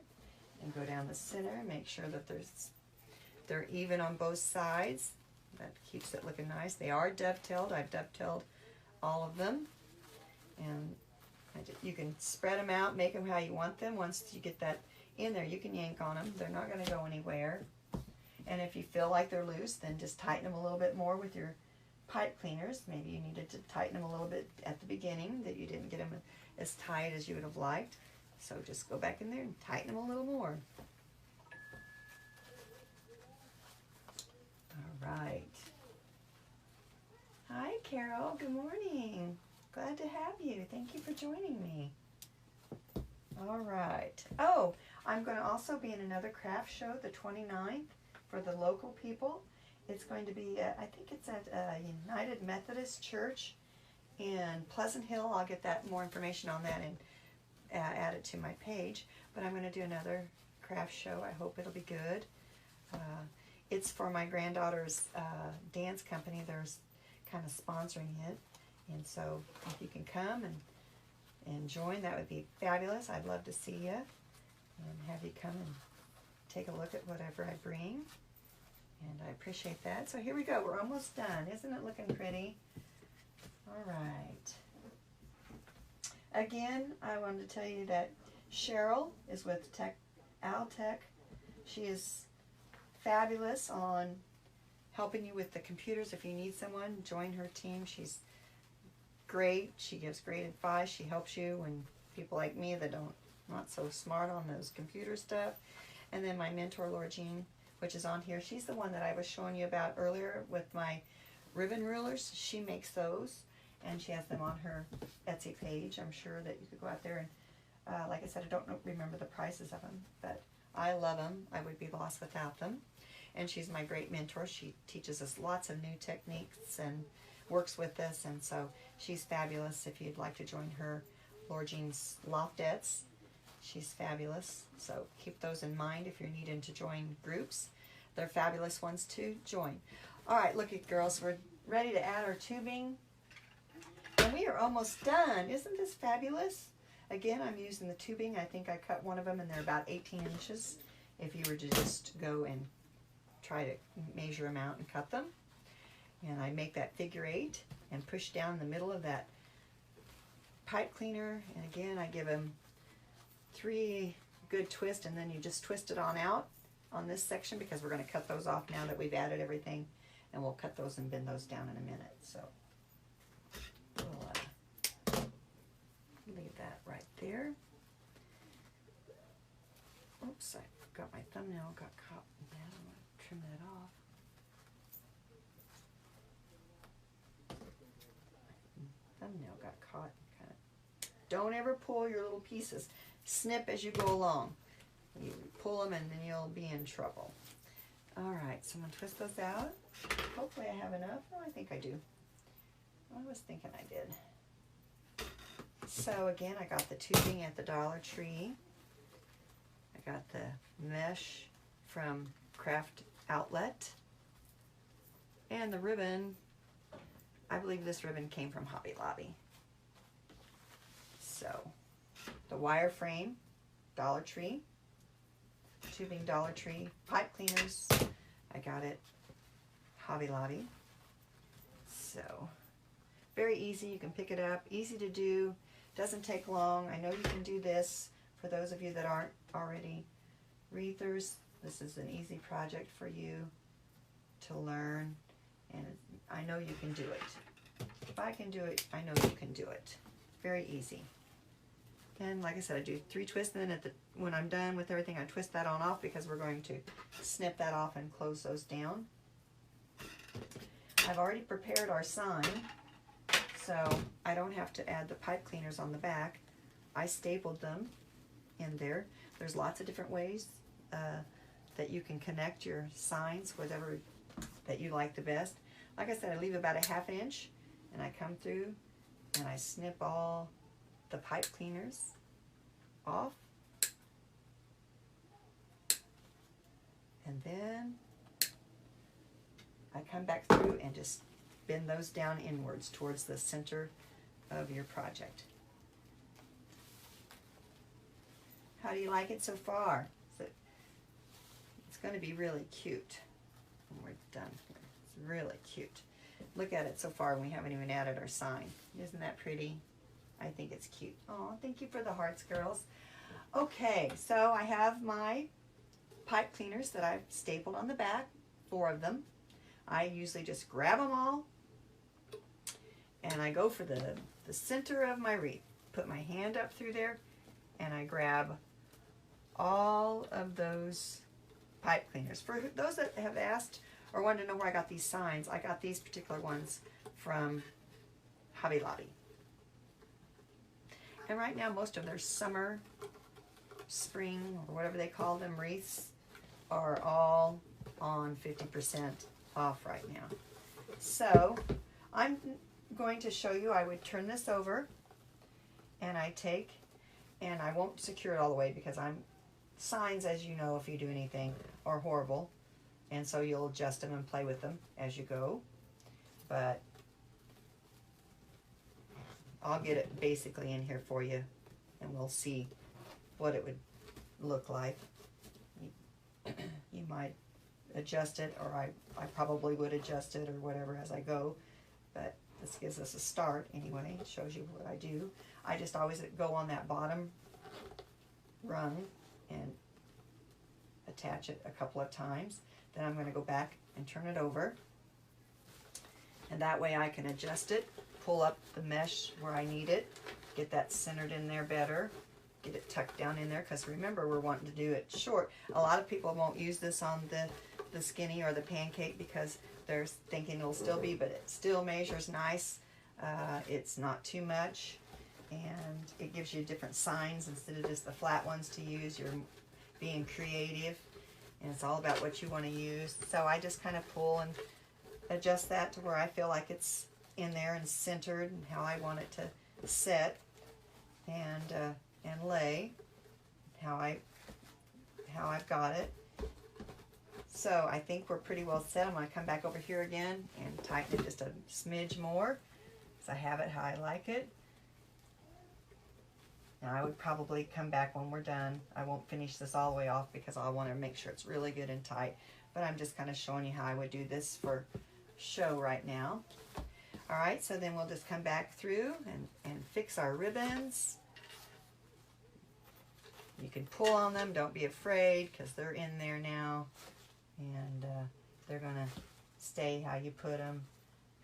and go down the center, make sure that they're even on both sides. That keeps it looking nice. They are dovetailed. I've dovetailed all of them. And you can spread them out, make them how you want them. Once you get that in there, you can yank on them. They're not going to go anywhere. And if you feel like they're loose, then just tighten them a little bit more with your pipe cleaners. Maybe you needed to tighten them a little bit at the beginning, that you didn't get them as tight as you would have liked. So just go back in there and tighten them a little more. All right. Hi, Carol. Good morning. Glad to have you. Thank you for joining me. All right. Oh, I'm going to also be in another craft show the 29th for the local people. It's going to be, I think it's at United Methodist Church in Pleasant Hill. I'll get that more information on that and add it to my page. But I'm going to do another craft show. I hope it'll be good. It's for my granddaughter's dance company. They're kind of sponsoring it. And so if you can come and join, that would be fabulous. I'd love to see you and have you come and take a look at whatever I bring. And I appreciate that. So here we go. We're almost done. Isn't it looking pretty? All right. Again, I wanted to tell you that Cheryl is with Altech. She is fabulous on helping you with the computers. If you need someone, join her team. She's great. She gives great advice. She helps you when people like me that not so smart on those computer stuff. And then my mentor, Laura Jean, which is on here. She's the one that I was showing you about earlier with my ribbon rulers. She makes those, and she has them on her Etsy page. I'm sure that you could go out there and, like I said, I don't remember the prices of them, but I love them. I would be lost without them. And she's my great mentor. She teaches us lots of new techniques and works with us, and so she's fabulous. If you'd like to join her, Laura Jean's Loftettes, she's fabulous. So keep those in mind if you're needing to join groups. They're fabulous ones to join. All right, look at girls, we're ready to add our tubing, and we are almost done. Isn't this fabulous? Again, I'm using the tubing. I think I cut one of them, and they're about 18 inches. If you were to just go and try to measure them out and cut them. And I make that figure 8 and push down the middle of that pipe cleaner. And again, I give them 3 good twists, and then you just twist it on out on this section, because we're going to cut those off now that we've added everything, and we'll cut those and bend those down in a minute. So we'll leave that right there. Oops, I got my thumbnail got caught in that. I'm going to trim that off. Thumbnail got caught. Don't ever pull your little pieces. Snip as you go along. You pull them and then you'll be in trouble. All right, so I'm going to twist those out. Hopefully I have enough. Oh, I think I do. I was thinking I did. So again, I got the tubing at the Dollar Tree. I got the mesh from Craft Outlet. And the ribbon, I believe this ribbon came from Hobby Lobby. So, the wire frame, Dollar Tree. Tubing, Dollar Tree. Pipe cleaners, I got it Hobby Lobby. So, very easy. You can pick it up. Easy to do. Doesn't take long. I know you can do this for those of you that aren't already wreathers. This is an easy project for you to learn, and I know you can do it. If I can do it, I know you can do it. Very easy. And like I said, I do 3 twists, and then when I'm done with everything, I twist that on off because we're going to snip that off and close those down. I've already prepared our sign, so I don't have to add the pipe cleaners on the back. I stapled them in there. There's lots of different ways that you can connect your signs, whatever that you like the best. Like I said, I leave about a 1/2 inch, and I come through and I snip all the pipe cleaners off. And then I come back through and just bend those down inwards towards the center of your project. How do you like it so far? It's going to be really cute when we're done here. It's really cute. Look at it so far, and we haven't even added our sign. Isn't that pretty? I think it's cute. Oh, thank you for the hearts, girls. Okay, so I have my pipe cleaners that I've stapled on the back, 4 of them. I usually just grab them all, and I go for the center of my wreath. Put my hand up through there, and I grab all of those pipe cleaners. For those that have asked or want to know where I got these signs, I got these particular ones from Hobby Lobby. And right now, most of their summer, spring, or whatever they call them, wreaths are all on 50% off right now. So I'm going to show you, I would turn this over, and I take, and I won't secure it all the way because signs, as you know, if you do anything, are horrible. And so you'll adjust them and play with them as you go. But I'll get it basically in here for you, and we'll see what it would look like. You might adjust it, or I probably would adjust it or whatever as I go. But this gives us a start anyway. It shows you what I do. I just always go on that bottom rung and attach it a couple of times. Then I'm going to go back and turn it over, and that way I can adjust it, pull up the mesh where I need it, get that centered in there better, get it tucked down in there, because remember, we're wanting to do it short. A lot of people won't use this on the skinny or the pancake because they're thinking it'll still be, but it still measures nice. It's not too much, and it gives you different signs instead of just the flat ones to use. You're being creative, and it's all about what you want to use. So I just kind of pull and adjust that to where I feel like it's in there and centered and how I want it to set and lay, how I've got it. So I think we're pretty well set. I'm going to come back over here again and tighten it just a smidge more, because I have it how I like it. Now I would probably come back when we're done. I won't finish this all the way off because I want to make sure it's really good and tight. But I'm just kind of showing you how I would do this for show right now. All right, so then we'll just come back through and fix our ribbons. You can pull on them. Don't be afraid, because they're in there now. And they're going to stay how you put them,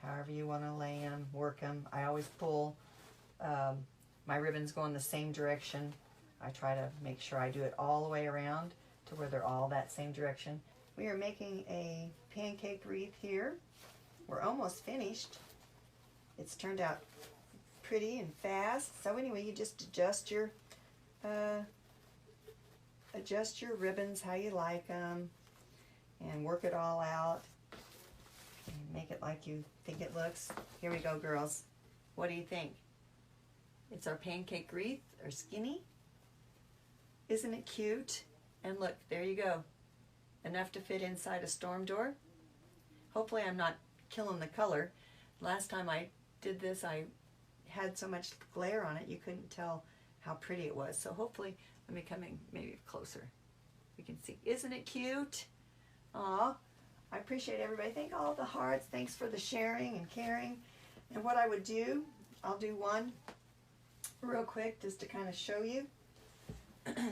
however you want to lay them, work them. I always pull. My ribbons go in the same direction. I try to make sure I do it all the way around to where they're all that same direction. We are making a pancake wreath here. We're almost finished. It's turned out pretty and fast. So anyway, you just adjust your ribbons how you like them and work it all out and make it like you think it looks. Here we go, girls. What do you think? It's our pancake wreath, or skinny. Isn't it cute? And look, there you go. Enough to fit inside a storm door. Hopefully I'm not killing the color. Last time I did this, I had so much glare on it, you couldn't tell how pretty it was. So hopefully, let me come in maybe closer. We can see. Isn't it cute? Aw, I appreciate everybody. Thank all the hearts. Thanks for the sharing and caring. And what I would do, I'll do one real quick just to kind of show you.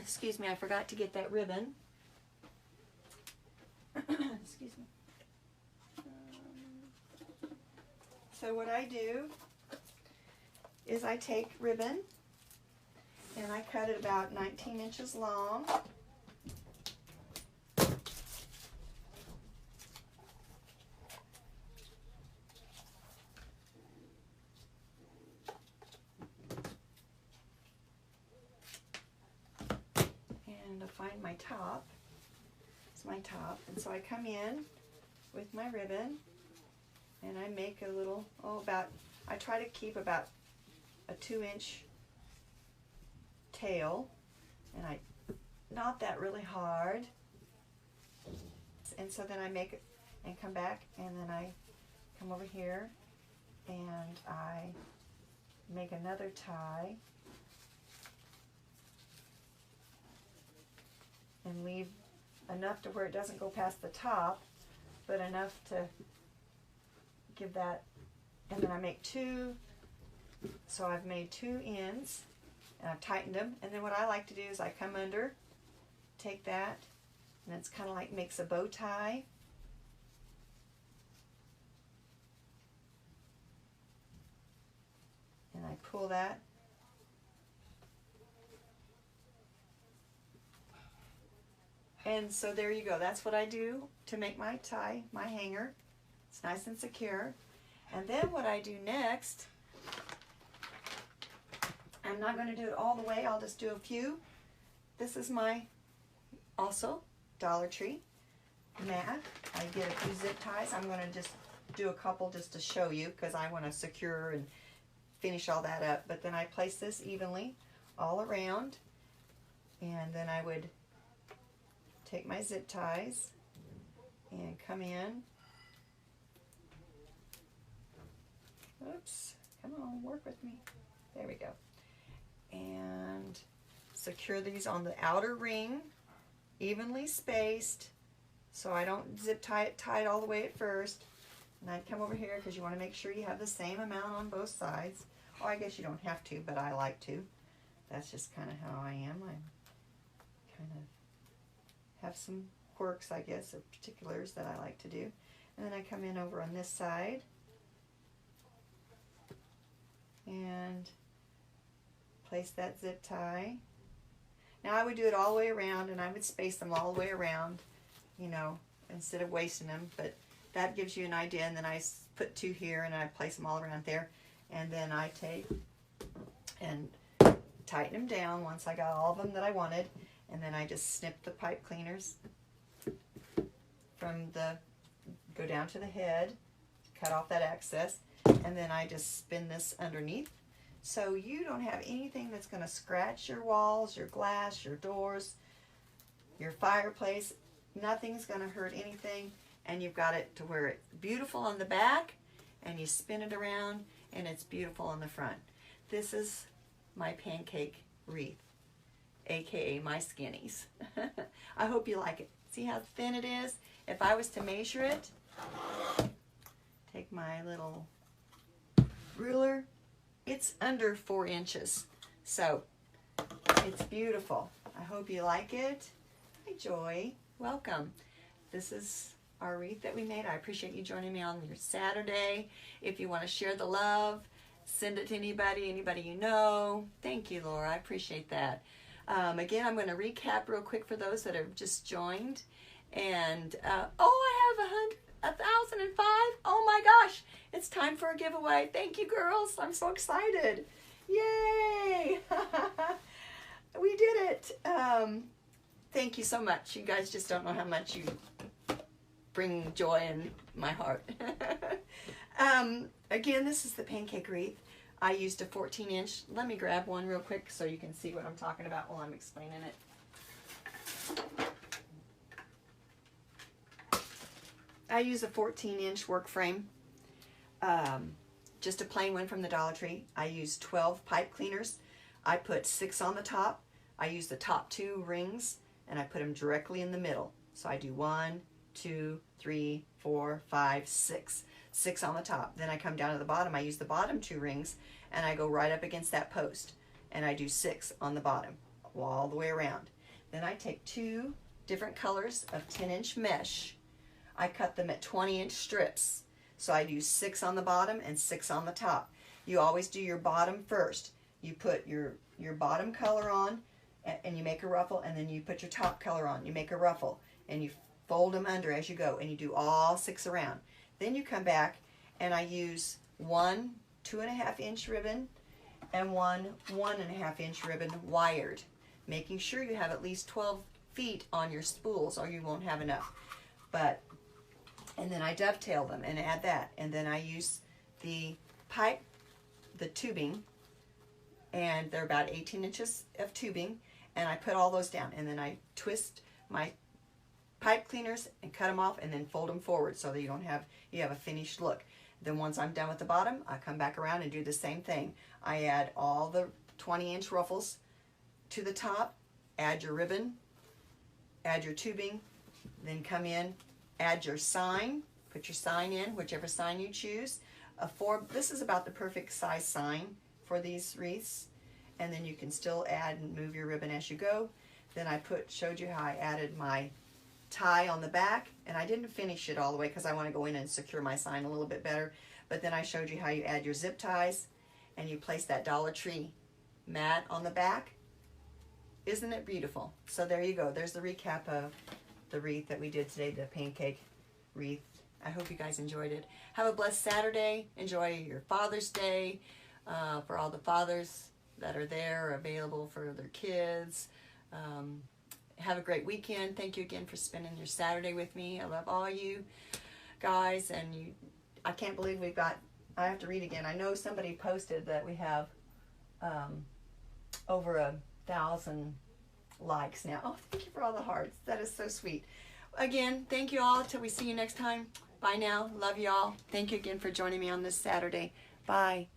Excuse me, I forgot to get that ribbon. Excuse me. So what I do is I take ribbon and I cut it about 19 inches long. And to find my top, it's my top, and so I come in with my ribbon and I make a little, I try to keep about a 2-inch tail, and I knot that really hard, and so then I make it and come back, and then I come over here and I make another tie and leave enough to where it doesn't go past the top, but enough to give that, and then I make 2, so I've made 2 ends, and I've tightened them, and then what I like to do is I come under, take that, and it's kind of like makes a bow tie, and I pull that, and so there you go. That's what I do to make my tie, my hanger. It's nice and secure. And then what I do next, I'm not going to do it all the way, I'll just do a few. This is my, also, Dollar Tree mat. I get a few zip ties. I'm going to just do a couple just to show you because I want to secure and finish all that up. But then I place this evenly all around, and then I would take my zip ties and come in. Oops, come on, work with me. There we go. And secure these on the outer ring, evenly spaced, so I don't zip tie it tight all the way at first. And I'd come over here because you want to make sure you have the same amount on both sides. Oh, I guess you don't have to, but I like to. That's just kind of how I am. I kind of have some quirks, I guess, or particulars that I like to do. And then I come in over on this side and place that zip tie. Now I would do it all the way around, and I would space them all the way around, you know, instead of wasting them, but that gives you an idea. And then I put 2 here and I place them all around there, and then I take and tighten them down once I got all of them that I wanted, and then I just snip the pipe cleaners from the, go down to the head, cut off that excess, and then I just spin this underneath. So you don't have anything that's going to scratch your walls, your glass, your doors, your fireplace. Nothing's going to hurt anything, and you've got it to where it's beautiful on the back, and you spin it around, and it's beautiful on the front. This is my pancake wreath, aka my skinnies. I hope you like it. See how thin it is? If I was to measure it, take my little ruler, it's under 4 inches. So it's beautiful. I hope you like it. Hi Joy, welcome. This is our wreath that we made. I appreciate you joining me on your Saturday. If you want to share the love, send it to anybody you know. Thank you, Laura. I appreciate that. Again, I'm going to recap real quick for those that have just joined. And oh, I have 1,005. Oh my gosh, it's time for a giveaway. Thank you, girls. I'm so excited. Yay! We did it. Thank you so much. You guys just don't know how much you bring joy in my heart. Again, this is the pancake wreath. I used a 14-inch. Let me grab one real quick so you can see what I'm talking about while I'm explaining it. I use a 14-inch work frame, just a plain one from the Dollar Tree. I use 12 pipe cleaners. I put 6 on the top. I use the top 2 rings, and I put them directly in the middle. So I do 1, 2, 3, 4, 5, 6. 6 on the top. Then I come down to the bottom. I use the bottom 2 rings, and I go right up against that post, and I do 6 on the bottom all the way around. Then I take 2 different colors of 10-inch mesh, I cut them at 20-inch strips. So I do 6 on the bottom and 6 on the top. You always do your bottom first. You put your bottom color on and you make a ruffle, and then you put your top color on. You make a ruffle and you fold them under as you go, and you do all 6 around. Then you come back and I use one 2.5-inch ribbon and one 1.5-inch ribbon wired, making sure you have at least 12 feet on your spools or you won't have enough. And then I dovetail them and add that, and then I use the pipe, the tubing, and they're about 18 inches of tubing, and I put all those down, and then I twist my pipe cleaners and cut them off and then fold them forward so that you have a finished look. Then once I'm done with the bottom, I come back around and do the same thing. I add all the 20-inch ruffles to the top, add your ribbon, add your tubing, then come in, add your sign, put your sign in, whichever sign you choose. This is about the perfect size sign for these wreaths, and then you can still add and move your ribbon as you go. Then I showed you how I added my tie on the back, and I didn't finish it all the way because I want to go in and secure my sign a little bit better, but then I showed you how you add your zip ties and you place that Dollar Tree mat on the back. Isn't it beautiful? So there you go. There's the recap of the wreath that we did today, the pancake wreath. I hope you guys enjoyed it. Have a blessed Saturday. Enjoy your Father's Day. For all the fathers that are there or available for their kids. Have a great weekend. Thank you again for spending your Saturday with me. I love all you guys, and I can't believe I have to read again. I know somebody posted that we have over 1,000 likes now. Oh, thank you for all the hearts. That is so sweet. Again, thank you all. Till we see you next time. Bye now. Love you all. Thank you again for joining me on this Saturday. Bye.